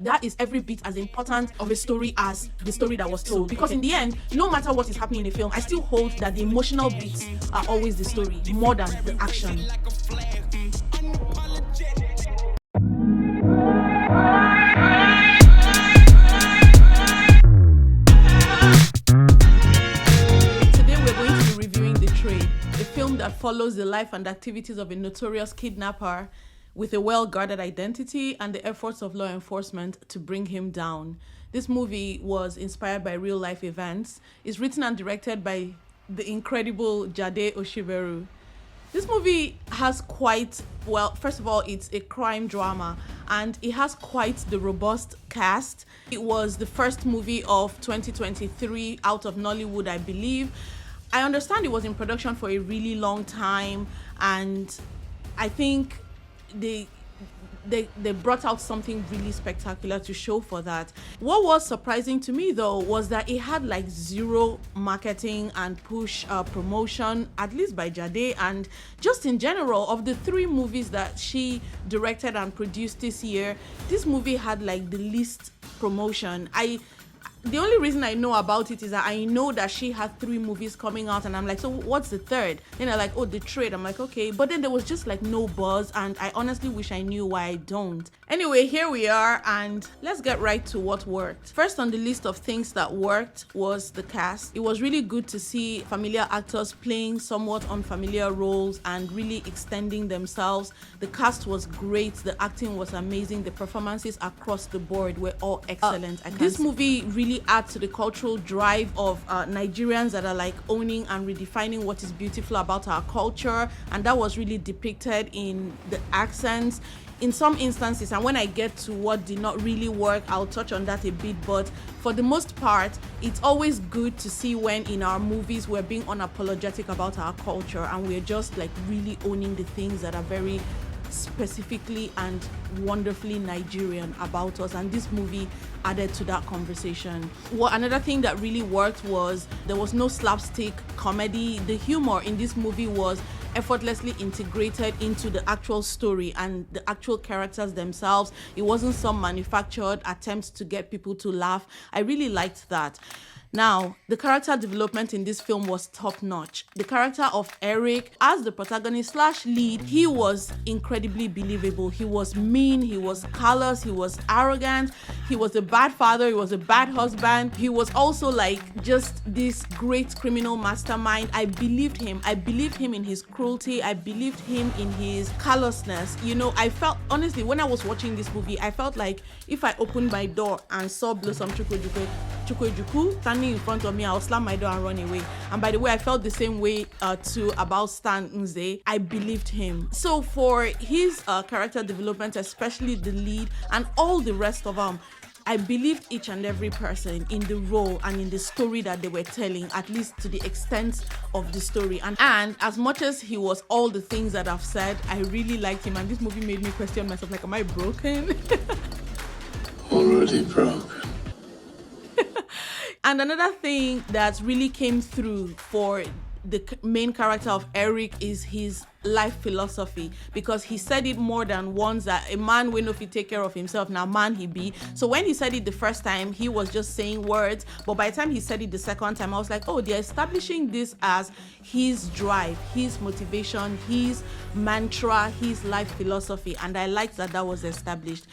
that is every bit as important of a story as the story that was told. Because in the end, no matter what is happening in a film, I still hold that the emotional beats are always the story more than the action. That follows the life and activities of a notorious kidnapper with a well-guarded identity and the efforts of law enforcement to bring him down. This movie was inspired by real-life events. It's written and directed by the incredible Jade Osiberu. This movie has quite, well, first of all, it's a crime drama and it has quite the robust cast. It was the first movie of 2023 out of Nollywood, I believe. I understand it was in production for a really long time, and I think they brought out something really spectacular to show for that. What was surprising to me though was that it had like zero marketing and push promotion, at least by Jade, and just in general of the 3 movies that she directed and produced this year, this movie had like the least promotion. The only reason I know about it is that I know that she had 3 movies coming out, and I'm like, so what's the third? Then they're like, oh, The Trade. I'm like, okay. But then there was just like no buzz, and I honestly wish I knew why I don't. Anyway, here we are, and let's get right to what worked. First on the list of things that worked was the cast. It was really good to see familiar actors playing somewhat unfamiliar roles and really extending themselves. The cast was great. The acting was amazing. The performances across the board were all excellent. This movie really adds to the cultural drive of Nigerians that are like owning and redefining what is beautiful about our culture, and that was really depicted in the accents in some instances. And when I get to what did not really work, I'll touch on that a bit, but for the most part, it's always good to see when in our movies we're being unapologetic about our culture and we're just like really owning the things that are very specifically and wonderfully Nigerian about us, and this movie added to that conversation. Another thing that really worked was there was no slapstick comedy. The humor in this movie was effortlessly integrated into the actual story and the actual characters themselves. It wasn't some manufactured attempts to get people to laugh. I really liked that. Now, the character development in this film was top-notch. The character of Eric, as the protagonist / lead, he was incredibly believable. He was mean, he was callous, he was arrogant, he was a bad father, he was a bad husband. He was also like just this great criminal mastermind. I believed him. I believed him in his cruelty. I believed him in his callousness. You know, I felt, honestly, when I was watching this movie, I felt like if I opened my door and saw Blossom Chukwuejuku standing in front of me, I'll slam my door and run away. And by the way, I felt the same way too about Stan Nze. I believed him. So for his character development, especially the lead and all the rest of them, I believed each and every person in the role and in the story that they were telling, at least to the extent of the story. And as much as he was all the things that I've said, I really liked him. And this movie made me question myself, like, am I broken? Already broke. And another thing that really came through for the main character of Eric is his life philosophy, because he said it more than once that a man will not take care of himself, now man he be. So when he said it the first time, he was just saying words, but by the time he said it the second time, I was like, oh, they're establishing this as his drive, his motivation, his mantra, his life philosophy, and I liked that was established.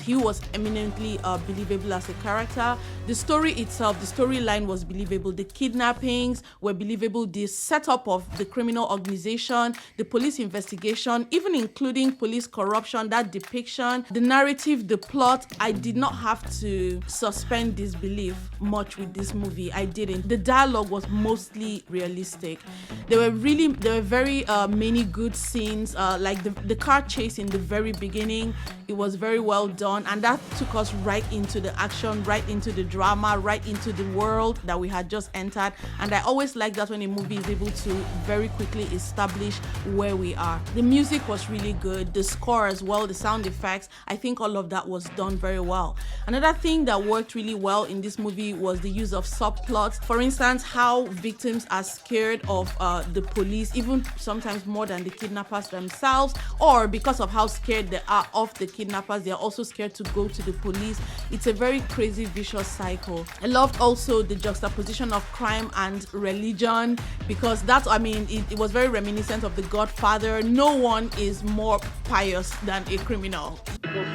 He was eminently believable as a character. The story itself, the storyline was believable. The kidnappings were believable. The setup of the criminal organization, the police investigation, even including police corruption, that depiction, the narrative, the plot, I did not have to suspend disbelief much with this movie. I didn't. The dialogue was mostly realistic. There were very many good scenes, like the car chase in the very beginning. It was very well done, and that took us right into the action, right into the drama, right into the world that we had just entered. And I always like that when a movie is able to very quickly establish where we are. The music was really good, the score as well, the sound effects. I think all of that was done very well. Another thing that worked really well in this movie was the use of subplots. For instance, how victims are scared of the police, even sometimes more than the kidnappers themselves, or because of how scared they are of the kidnappers, they are also scared to go to the police. It's a very crazy vicious cycle. I loved also the juxtaposition of crime and religion, because it was very reminiscent of The Godfather. No one is more pious than a criminal.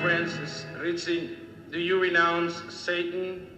Francis Ritchie, do you renounce Satan?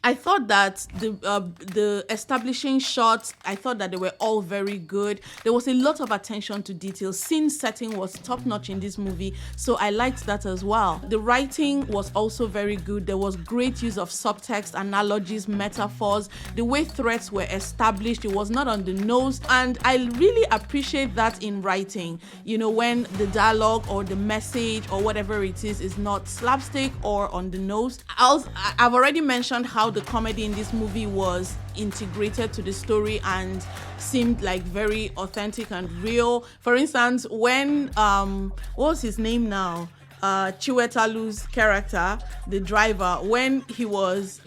I thought that the establishing shots, I thought that they were all very good. There was a lot of attention to detail. Scene setting was top-notch in this movie, so I liked that as well. The writing was also very good. There was great use of subtext, analogies, metaphors. The way threats were established, it was not on the nose, and I really appreciate that in writing. You know, when the dialogue or the message or whatever it is not slapstick or on the nose. I've already mentioned how the comedy in this movie was integrated to the story and seemed like very authentic and real. For instance, when what was his name now? Chiwetalu's character, the driver, when he was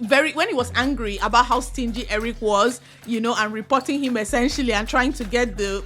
angry about how stingy Eric was, you know, and reporting him essentially and trying to get the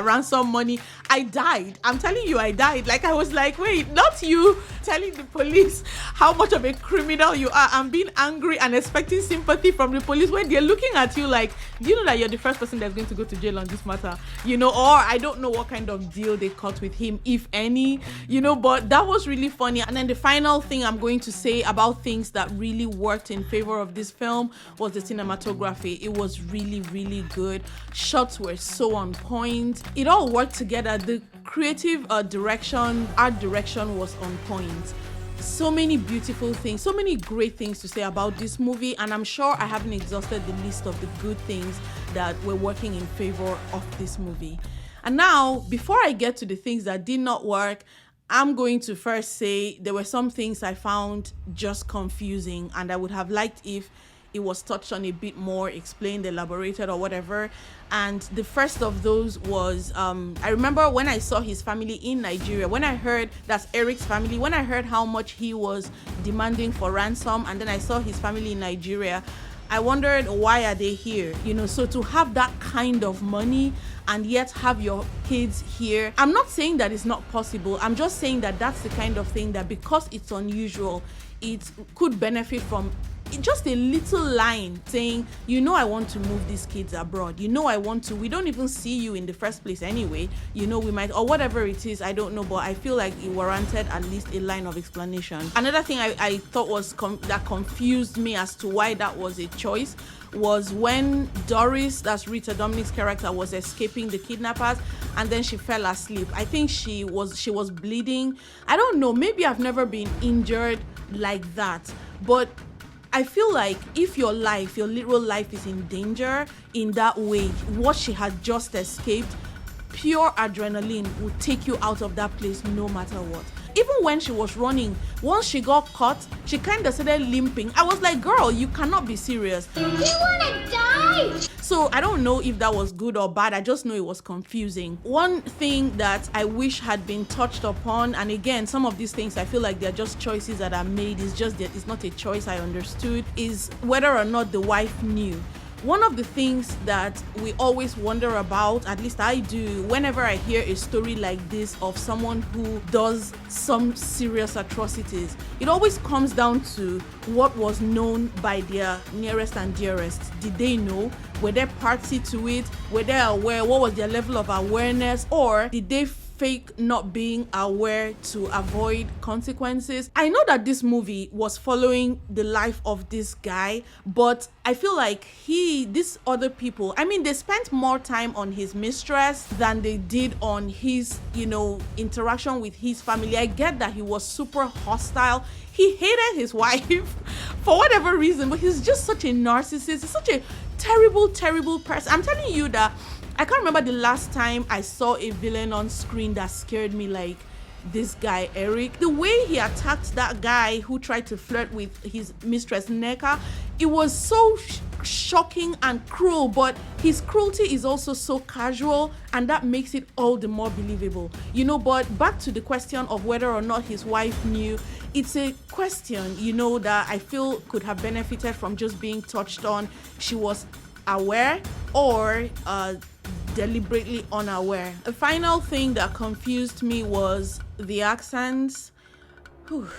ransom money, I died. I'm telling you, I died. Like, I was like, wait, not you telling the police how much of a criminal you are and being angry and expecting sympathy from the police when they're looking at you like, do you know that you're the first person that's going to go to jail on this matter? You know, or I don't know what kind of deal they cut with him, if any, you know, but that was really funny. And then the final thing I'm going to say about things that really worked in favor of this film was the cinematography. It was really, really good. Shots were so on point. It all worked together. The creative art direction was on point. So many beautiful things, so many great things to say about this movie, and I'm sure I haven't exhausted the list of the good things that were working in favor of this movie. And now, before I get to the things that did not work, I'm going to first say there were some things I found just confusing, and I would have liked if it was touched on a bit more, explained, elaborated, or whatever. And the first of those was, I remember when I saw his family in Nigeria, when I heard that's Eric's family, when I heard how much he was demanding for ransom, and then I saw his family in Nigeria, I wondered, why are they here? You know, so to have that kind of money and yet have your kids here, I'm not saying that it's not possible. I'm just saying that that's the kind of thing that, because it's unusual, it could benefit from just a little line saying, you know, I want to move these kids abroad. You know, we don't even see you in the first place anyway. You know, we might, or whatever it is, I don't know, but I feel like it warranted at least a line of explanation. Another thing I thought was that confused me as to why that was a choice was when Doris, that's Rita Dominique's character, was escaping the kidnappers and then she fell asleep. I think she was bleeding. I don't know, maybe I've never been injured like that, but I feel like if your literal life is in danger in that way, what she had just escaped, pure adrenaline will take you out of that place no matter what. Even when she was running, once she got caught, she kind of started limping. I was like, girl, you cannot be serious. You wanna die? So I don't know if that was good or bad. I just know it was confusing. One thing that I wish had been touched upon, and again, some of these things I feel like they're just choices that are made. It's just that it's not a choice I understood, is whether or not the wife knew. One of the things that we always wonder about, at least I do, whenever I hear a story like this of someone who does some serious atrocities, it always comes down to what was known by their nearest and dearest. Did they know? Were they party to it? Were they aware? What was their level of awareness? Or did they fake not being aware to avoid consequences? I know that this movie was following the life of this guy, but I feel like these other people, I mean, they spent more time on his mistress than they did on his, you know, interaction with his family. I get that he was super hostile. He hated his wife for whatever reason, but he's just such a narcissist. He's such a terrible, terrible person. I'm telling you that I can't remember the last time I saw a villain on screen that scared me like this guy Eric. The way he attacked that guy who tried to flirt with his mistress Neka, it was so shocking and cruel, but his cruelty is also so casual, and that makes it all the more believable, you know. But back to the question of whether or not his wife knew, it's a question, you know, that I feel could have benefited from just being touched on. She was aware or deliberately unaware. The final thing that confused me was the accents. Whew.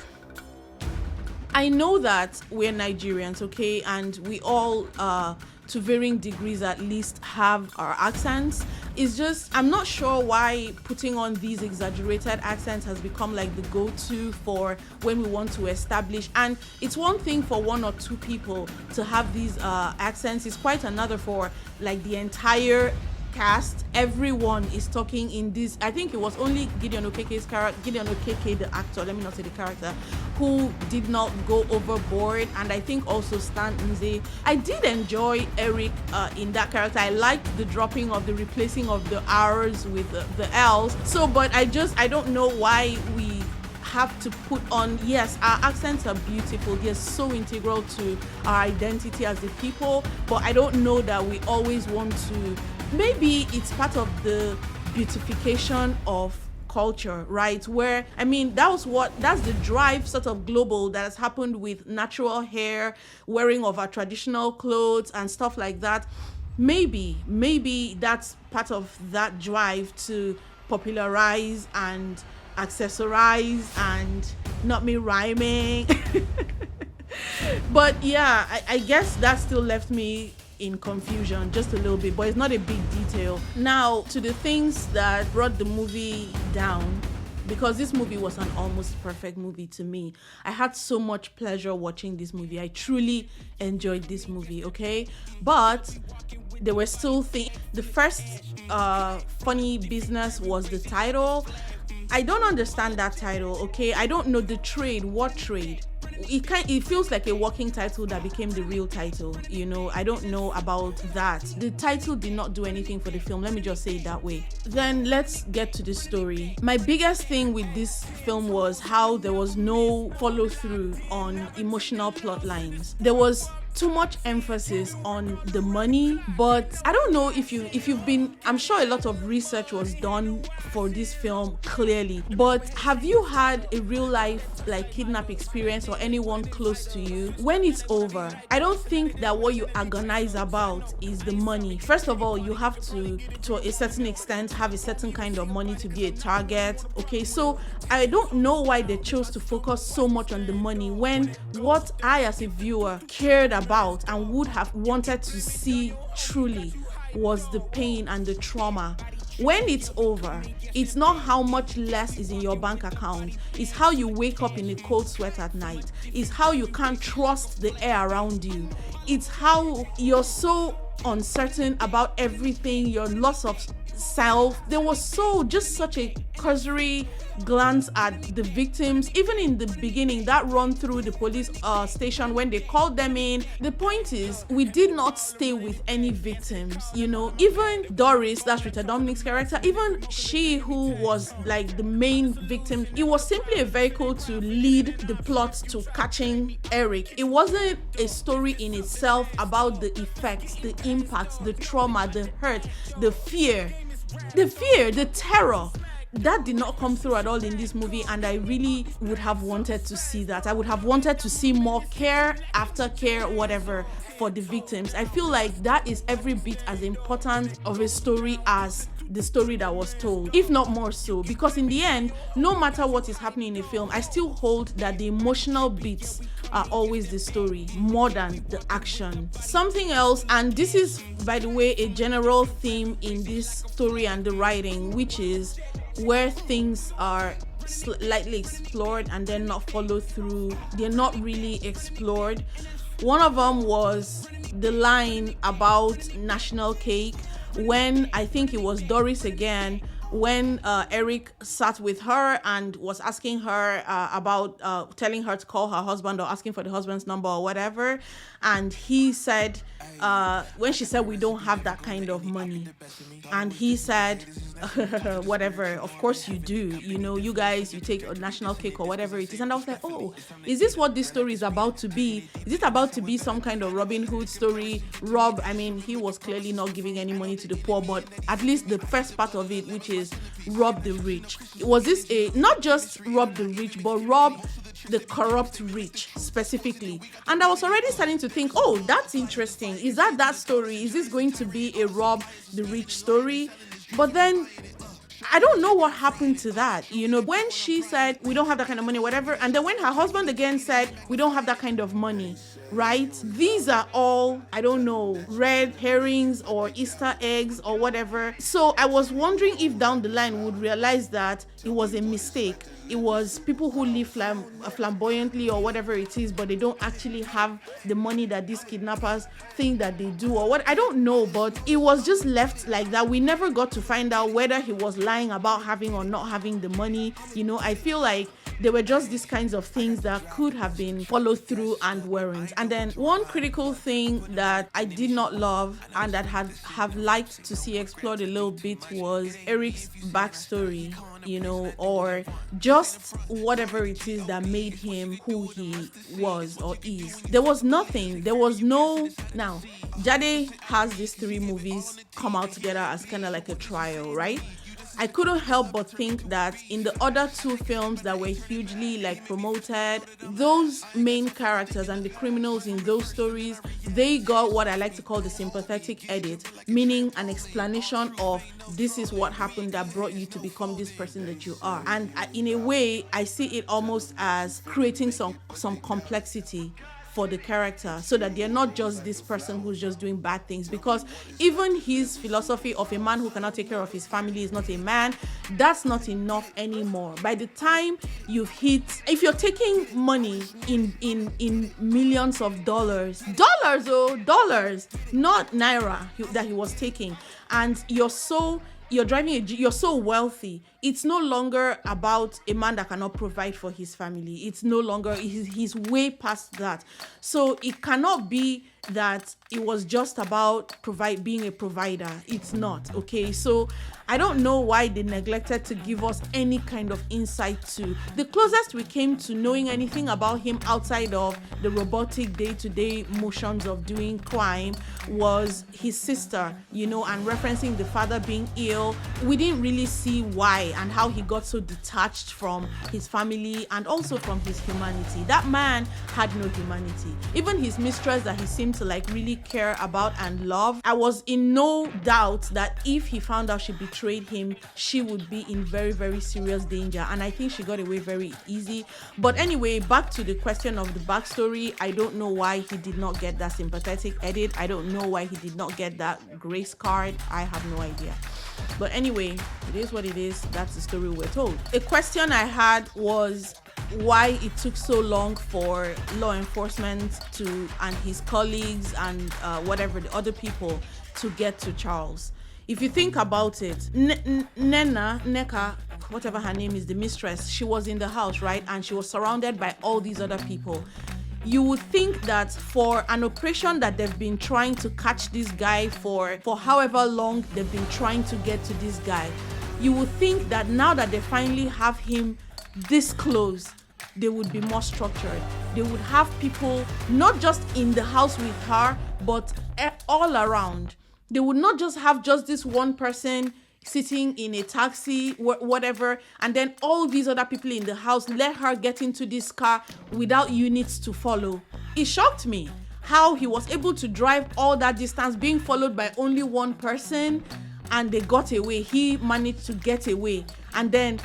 I know that we're Nigerians, okay, and we all, to varying degrees at least, have our accents. It's just, I'm not sure why putting on these exaggerated accents has become like the go-to for when we want to establish. And it's one thing for one or two people to have these accents. It's quite another for like the entire cast. Everyone is talking in this. I think it was only Gideon Okeke's character, Gideon Okeke, the actor, let me not say the character, who did not go overboard. And I think also Stan Nze. I did enjoy Eric in that character. I liked the dropping of the replacing of the R's with the L's. So, but I don't know why we have to put on, yes, our accents are beautiful, they're so integral to our identity as a people, but I don't know that we always want to. Maybe it's part of the beautification of culture, right? Where, I mean, that's the drive sort of global that has happened with natural hair, wearing of our traditional clothes and stuff like that. Maybe that's part of that drive to popularize and accessorize and not me rhyming. But yeah, I guess that still left me in confusion just a little bit, but it's not a big detail. Now to the things that brought the movie down, because this movie was an almost perfect movie to me. I had so much pleasure watching this movie. I truly enjoyed this movie, okay? But there were still things. The first funny business was the title. I don't understand that title, okay? I don't know the trade. What trade? It feels like a working title that became the real title, you know. I don't know about that. The title did not do anything for the film, let me just say it that way. Then let's get to the story. My biggest thing with this film was how there was no follow through on emotional plot lines. There was too much emphasis on the money, but I don't know if you've been, I'm sure a lot of research was done for this film, clearly, but have you had a real life like kidnap experience or anyone close to you? When it's over, I don't think that what you agonize about is the money. First of all, you have to a certain extent have a certain kind of money to be a target, okay? So I don't know why they chose to focus so much on the money when what I as a viewer cared about and would have wanted to see truly was the pain and the trauma. When it's over, it's not how much less is in your bank account. It's how you wake up in a cold sweat at night. It's how you can't trust the air around you. It's how you're so uncertain about everything, your loss of self. There was such a cursory glance at the victims, even in the beginning, that run through the police station when they called them in. The point is, we did not stay with any victims, you know. Even Doris, that's Rita Dominic's character, even she who was like the main victim, it was simply a vehicle to lead the plot to catching Eric. It wasn't a story in itself about the effects, the impacts, the trauma, the hurt, the fear, the terror. That did not come through at all in this movie, and I really would have wanted to see that. I would have wanted to see more care, aftercare, whatever, for the victims. I feel like that is every bit as important of a story as the story that was told, if not more so, because in the end, no matter what is happening in a film, I still hold that the emotional beats are always the story more than the action. Something else, and this is, by the way, a general theme in this story and the writing, which is where things are slightly explored and then not followed through. They're not really explored. One of them was the line about national cake, when I think it was Doris again, when Eric sat with her and was asking her about telling her to call her husband or asking for the husband's number or whatever, and he said, when she said, we don't have that kind of money, and he said, whatever. Of course you do. You know, you guys, you take a national cake or whatever it is. And I was like, oh, is this what this story is about to be? Is it about to be some kind of Robin Hood story? I mean, he was clearly not giving any money to the poor, but at least the first part of it, which is rob the rich. Was this not just rob the rich, but rob the corrupt rich specifically? And I was already starting to think, oh, that's interesting. Is that story? Is this going to be a rob the rich story? But then I don't know what happened to that. You know, when she said we don't have that kind of money, whatever, and then when her husband again said we don't have that kind of money, right? These are all, I don't know, red herrings or Easter eggs or whatever. So I was wondering if down the line we would realize that it was a mistake. It was people who live flamboyantly or whatever it is, but they don't actually have the money that these kidnappers think that they do, or what, I don't know, but it was just left like that. We never got to find out whether he was lying about having or not having the money. You know, I feel like there were just these kinds of things that could have been followed through and weren't. And then one critical thing that I did not love and that have liked to see explored a little bit was Eric's backstory, you know, or just whatever it is that made him who he was or is. There was nothing. There was no... Now, Jade has these 3 movies come out together as kind of like a trial, right? I couldn't help but think that in the other 2 films that were hugely like promoted, those main characters and the criminals in those stories, they got what I like to call the sympathetic edit, meaning an explanation of this is what happened that brought you to become this person that you are. And in a way, I see it almost as creating some complexity for the character, so that they're not just this person who's just doing bad things, because even his philosophy of a man who cannot take care of his family is not a man, that's not enough anymore. By the time you've hit, if you're taking money in millions of dollars, not naira that he was taking, and you're so wealthy, it's no longer about a man that cannot provide for his family. It's no longer, he's way past that. So it cannot be that it was just about being a provider. It's not, okay? So I don't know why they neglected to give us any kind of insight to. The closest we came to knowing anything about him outside of the robotic day-to-day motions of doing crime was his sister, you know, and referencing the father being ill. We didn't really see why and how he got so detached from his family and also from his humanity. That man had no humanity. Even his mistress that he seemed to like really care about and love, I was in no doubt that if he found out she betrayed him, she would be in very, very serious danger. And I think she got away very easy. But anyway, back to the question of the backstory, I don't know why he did not get that sympathetic edit. I don't know why he did not get that grace card. I have no idea. But anyway, it is what it is. That's the story we're told. A question I had was why it took so long for law enforcement and his colleagues and whatever the other people to get to Charles. If you think about it, Neka, whatever her name is, the mistress, she was in the house, right? And she was surrounded by all these other people. You would think that for an operation that they've been trying to catch this guy for however long they've been trying to get to this guy, you would think that now that they finally have him this close, they would be more structured. They would have people not just in the house with her, but all around. They would not just have just this one person sitting in a taxi, whatever, and then all these other people in the house let her get into this car without units to follow. It shocked me how he was able to drive all that distance being followed by only one person, and they got away. He managed to get away. And then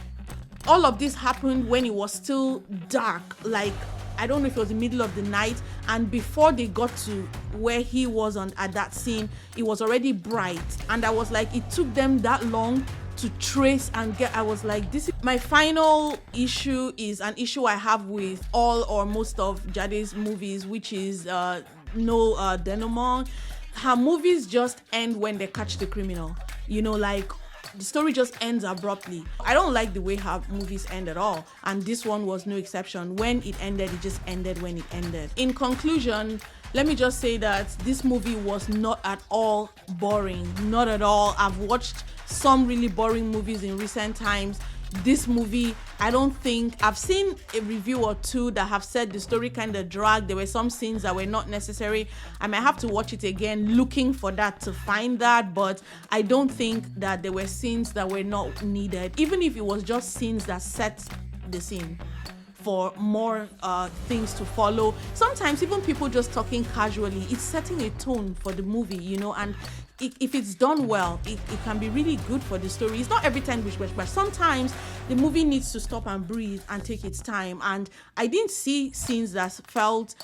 all of this happened when it was still dark, like I don't know if it was the middle of the night, and before they got to where he was at that scene, it was already bright. And I was like, it took them that long to trace and get. I was like, this is my final issue, is an issue I have with all or most of Jade's movies, which is no denouement. Her movies just end when they catch the criminal, you know, like the story just ends abruptly. I don't like the way her movies end at all, and this one was no exception. When it ended, it just ended when it ended. In conclusion, let me just say that this movie was not at all boring, not at all. I've watched some really boring movies in recent times, this movie, I don't think I've seen a review or two that have said the story kind of dragged. There were some scenes that were not necessary. I might have to watch it again looking for that to find that, but I don't think that there were scenes that were not needed, even if it was just scenes that set the scene for more things to follow. Sometimes even people just talking casually, it's setting a tone for the movie, you know, and if it's done well, it can be really good for the story. It's not every time but sometimes the movie needs to stop and breathe and take its time. And I didn't see scenes that felt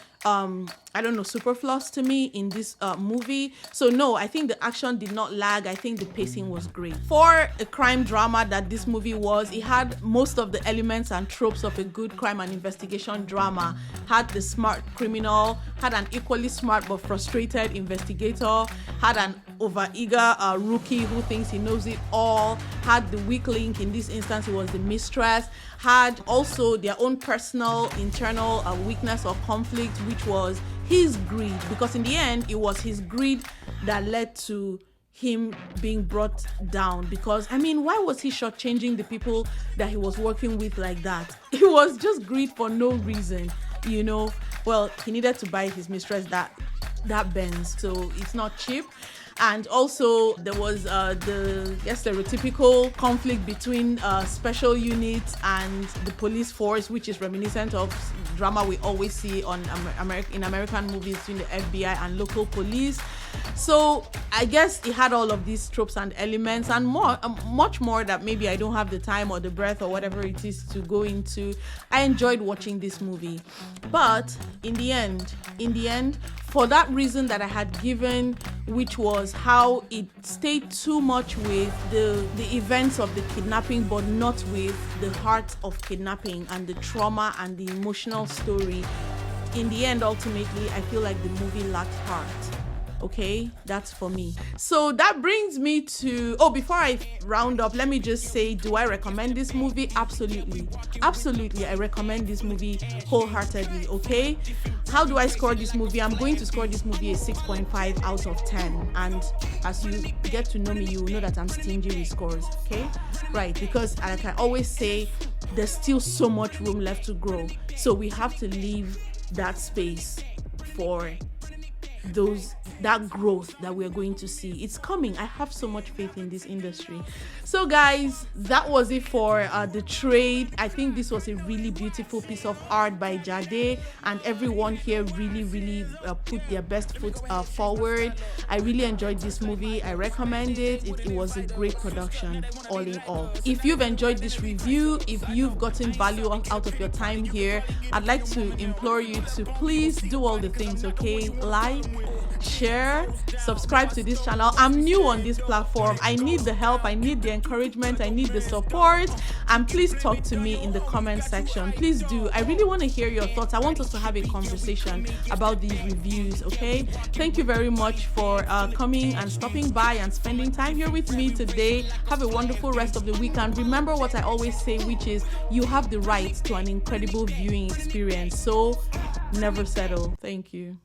superfluous to me in this movie. So no, I think the action did not lag. I think the pacing was great. For a crime drama that this movie was, it had most of the elements and tropes of a good crime and investigation drama. Had the smart criminal, had an equally smart but frustrated investigator, had an over-eager rookie who thinks he knows it all, had the weak link, in this instance it was the mistress, had also their own personal internal weakness or conflict, which was his greed, because in the end it was his greed that led to him being brought down. Because I mean, why was he shortchanging the people that he was working with like that? It was just greed for no reason, you know. Well, he needed to buy his mistress that Benz, so it's not cheap. And also there was the stereotypical conflict between special units and the police force, which is reminiscent of drama we always see on in American movies between the FBI and local police. So I guess it had all of these tropes and elements and more, much more that maybe I don't have the time or the breath or whatever it is to go into. I enjoyed watching this movie, but in the end, for that reason that I had given, which was how it stayed too much with the events of the kidnapping, but not with the heart of kidnapping and the trauma and the emotional story. In the end, ultimately, I feel like the movie lacked heart. Okay, that's for me. So that brings me to, before I round up, let me just say, do I recommend this movie? Absolutely. I recommend this movie wholeheartedly. Okay, how do I score this movie? I'm going to score this movie a 6.5 out of 10. And as you get to know me, you will know that I'm stingy with scores. Okay, right, because like I always say, there's still so much room left to grow, so we have to leave that space for that growth that we're going to see. It's coming. I have so much faith in this industry. So guys, that was it for The Trade. I think this was a really beautiful piece of art by Jade, and everyone here really put their best foot forward. I really enjoyed this movie. I recommend it. It was a great production all in all. If you've enjoyed this review, if you've gotten value out of your time here, I'd like to implore you to please do all the things, okay? Like, share, subscribe to this channel. I'm new on this platform. I need the help, I need the encouragement, I need the support, and please talk to me in the comment section. Please do. I really want to hear your thoughts. I want us to have a conversation about these reviews. Okay, thank you very much for coming and stopping by and spending time here with me today. Have a wonderful rest of the week, and remember what I always say, which is you have the right to an incredible viewing experience, so never settle. Thank you.